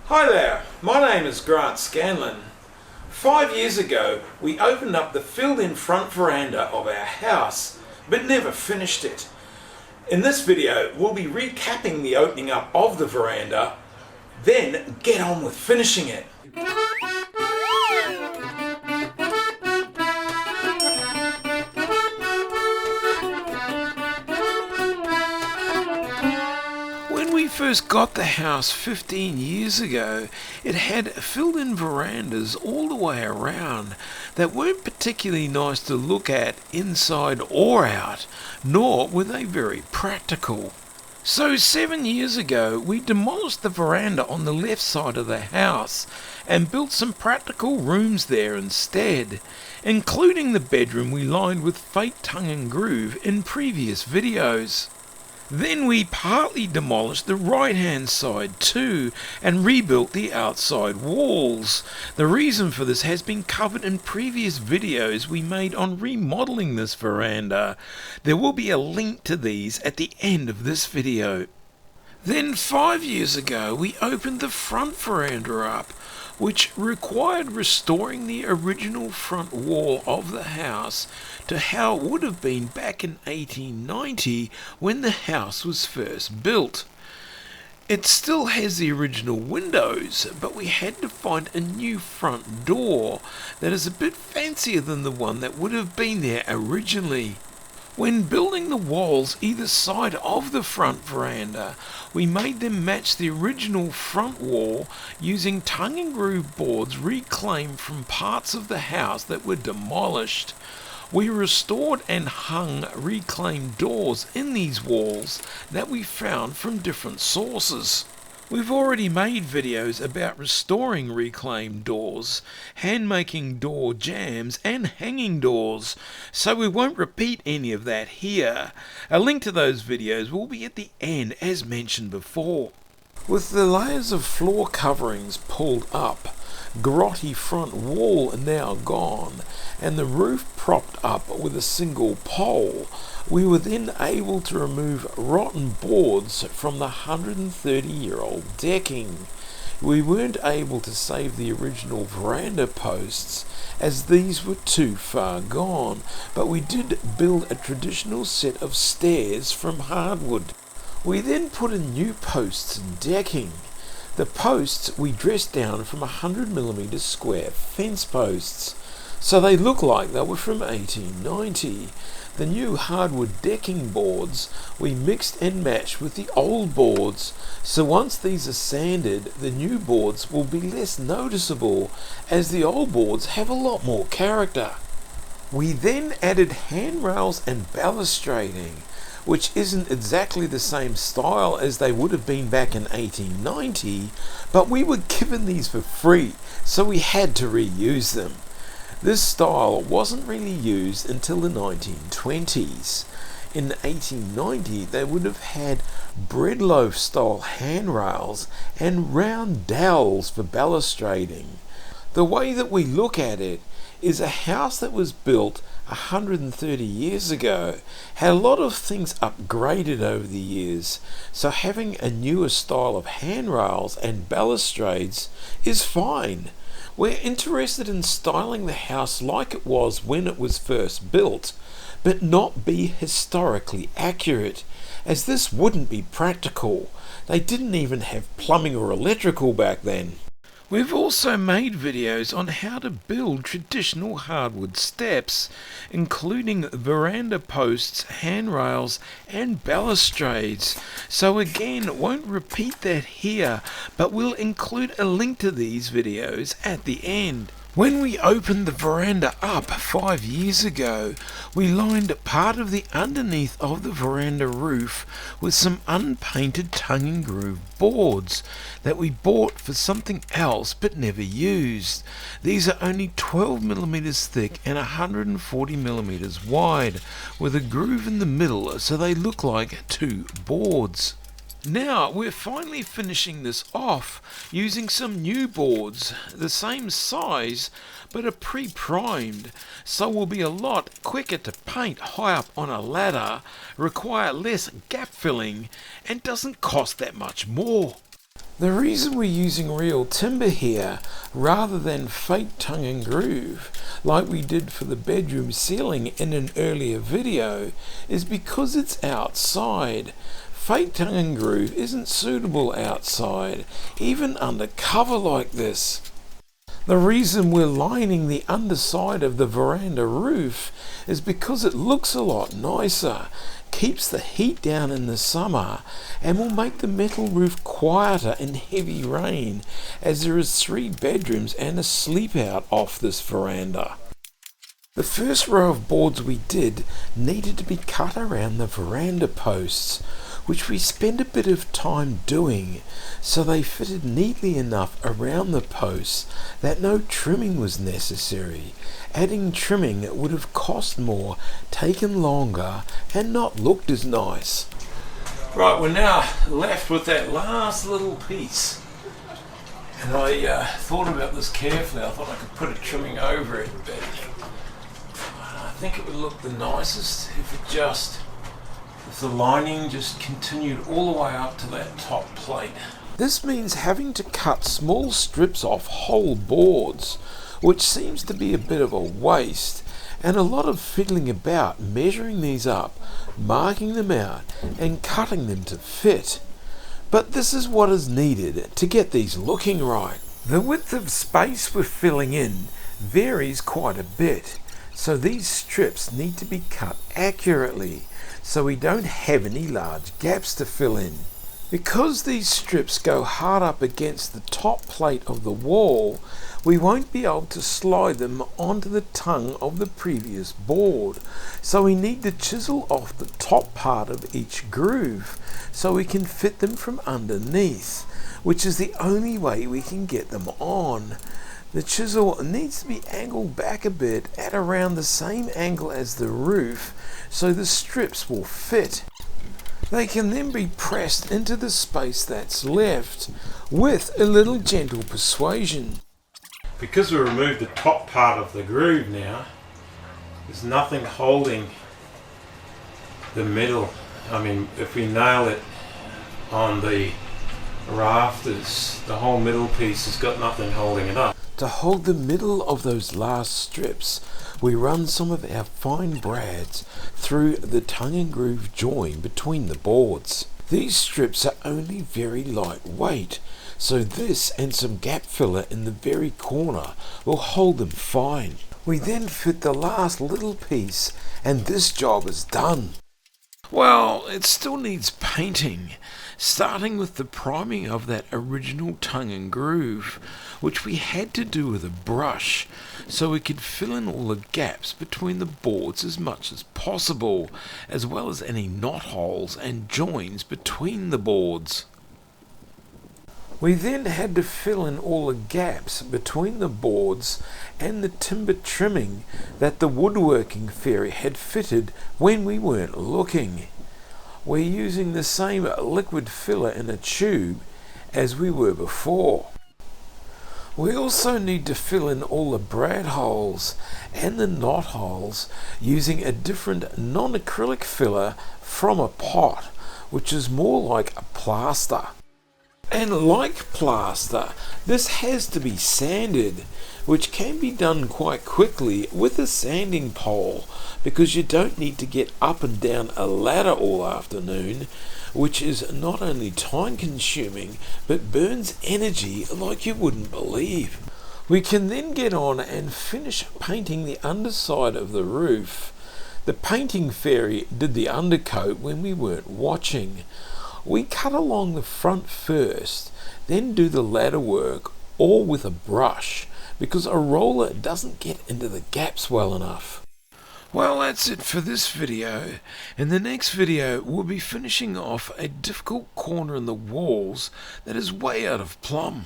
Hi there, my name is Grant Scanlon. 5 years ago we opened up the filled-in front veranda of our house, but never finished it. In this video we'll be recapping the opening up of the veranda, then get on with finishing it. When we first got the house 15 years ago, it had filled-in verandas all the way around that weren't particularly nice to look at inside or out, nor were they very practical. So 7 years ago, we demolished the veranda on the left side of the house and built some practical rooms there instead, including the bedroom we lined with fake tongue and groove in previous videos. Then we partly demolished the right-hand side too and rebuilt the outside walls. The reason for this has been covered in previous videos we made on remodeling this veranda. There will be a link to these at the end of this video. Then 5 years ago we opened the front veranda up, which required restoring the original front wall of the house to how it would have been back in 1890 when the house was first built. It still has the original windows, but we had to find a new front door that is a bit fancier than the one that would have been there originally. When building the walls either side of the front veranda, we made them match the original front wall using tongue and groove boards reclaimed from parts of the house that were demolished. We restored and hung reclaimed doors in these walls that we found from different sources. We've already made videos about restoring reclaimed doors, hand-making door jambs and hanging doors, so we won't repeat any of that here. A link to those videos will be at the end as mentioned before. With the layers of floor coverings pulled up, grotty front wall now gone, and the roof propped up with a single pole, we were then able to remove rotten boards from the 130-year-old decking. We weren't able to save the original veranda posts as these were too far gone, but we did build a traditional set of stairs from hardwood. We then put in new posts and decking. The posts we dressed down from 100mm square fence posts, so they look like they were from 1890. The new hardwood decking boards we mixed and matched with the old boards, so once these are sanded, the new boards will be less noticeable as the old boards have a lot more character. We then added handrails and balustrading, which isn't exactly the same style as they would have been back in 1890, but we were given these for free, so we had to reuse them. This style wasn't really used until the 1920s. In 1890 they would have had breadloaf style handrails and round dowels for balustrading. The way that we look at it is a house that was built 130 years ago had a lot of things upgraded over the years, so having a newer style of handrails and balustrades is fine. We're interested in styling the house like it was when it was first built, but not be historically accurate, as this wouldn't be practical. They didn't even have plumbing or electrical back then. We've also made videos on how to build traditional hardwood steps, including veranda posts, handrails and balustrades. So again, won't repeat that here, but we'll include a link to these videos at the end. When we opened the veranda up 5 years ago, we lined part of the underneath of the veranda roof with some unpainted tongue and groove boards that we bought for something else but never used. These are only 12mm thick and 140mm wide, with a groove in the middle so they look like two boards. Now we're finally finishing this off using some new boards, the same size but are pre-primed, so will be a lot quicker to paint high up on a ladder, require less gap filling and doesn't cost that much more. The reason we're using real timber here rather than fake tongue and groove like we did for the bedroom ceiling in an earlier video is because it's outside. Fake tongue and groove isn't suitable outside, even under cover like this. The reason we're lining the underside of the veranda roof is because it looks a lot nicer, keeps the heat down in the summer, and will make the metal roof quieter in heavy rain, as there is 3 bedrooms and a sleep out off this veranda. The first row of boards we did needed to be cut around the veranda posts, which we spent a bit of time doing, so they fitted neatly enough around the posts that no trimming was necessary. Adding trimming would have cost more, taken longer, and not looked as nice. Right, we're now left with that last little piece. And I thought about this carefully. I thought I could put a trimming over it, but I think it would look the nicest if the lining just continued all the way up to that top plate. This means having to cut small strips off whole boards, which seems to be a bit of a waste, and a lot of fiddling about measuring these up, marking them out, and cutting them to fit. But this is what is needed to get these looking right. The width of space we're filling in varies quite a bit, so these strips need to be cut accurately so we don't have any large gaps to fill in. Because these strips go hard up against the top plate of the wall, we won't be able to slide them onto the tongue of the previous board, so we need to chisel off the top part of each groove so we can fit them from underneath, which is the only way we can get them on. The chisel needs to be angled back a bit at around the same angle as the roof so the strips will fit. They can then be pressed into the space that's left with a little gentle persuasion. Because we removed the top part of the groove now, there's nothing holding the middle. I mean, if we nail it on the rafters, the whole middle piece has got nothing holding it up. To hold the middle of those last strips, we run some of our fine brads through the tongue and groove join between the boards. These strips are only very lightweight, so this and some gap filler in the very corner will hold them fine. We then fit the last little piece and this job is done. Well, it still needs painting, starting with the priming of that original tongue and groove, which we had to do with a brush, so we could fill in all the gaps between the boards as much as possible, as well as any knot holes and joins between the boards. We then had to fill in all the gaps between the boards and the timber trimming that the woodworking fairy had fitted when we weren't looking. We're using the same liquid filler in a tube as we were before. We also need to fill in all the brad holes and the knot holes using a different non-acrylic filler from a pot, which is more like a plaster. And like plaster, this has to be sanded, which can be done quite quickly with a sanding pole, because you don't need to get up and down a ladder all afternoon, which is not only time consuming but burns energy like you wouldn't believe. We can then get on and finish painting the underside of the roof. The painting fairy did the undercoat when we weren't watching. We cut along the front first, then do the ladder work all with a brush, because a roller doesn't get into the gaps well enough. Well, that's it for this video. In the next video, we'll be finishing off a difficult corner in the walls that is way out of plumb.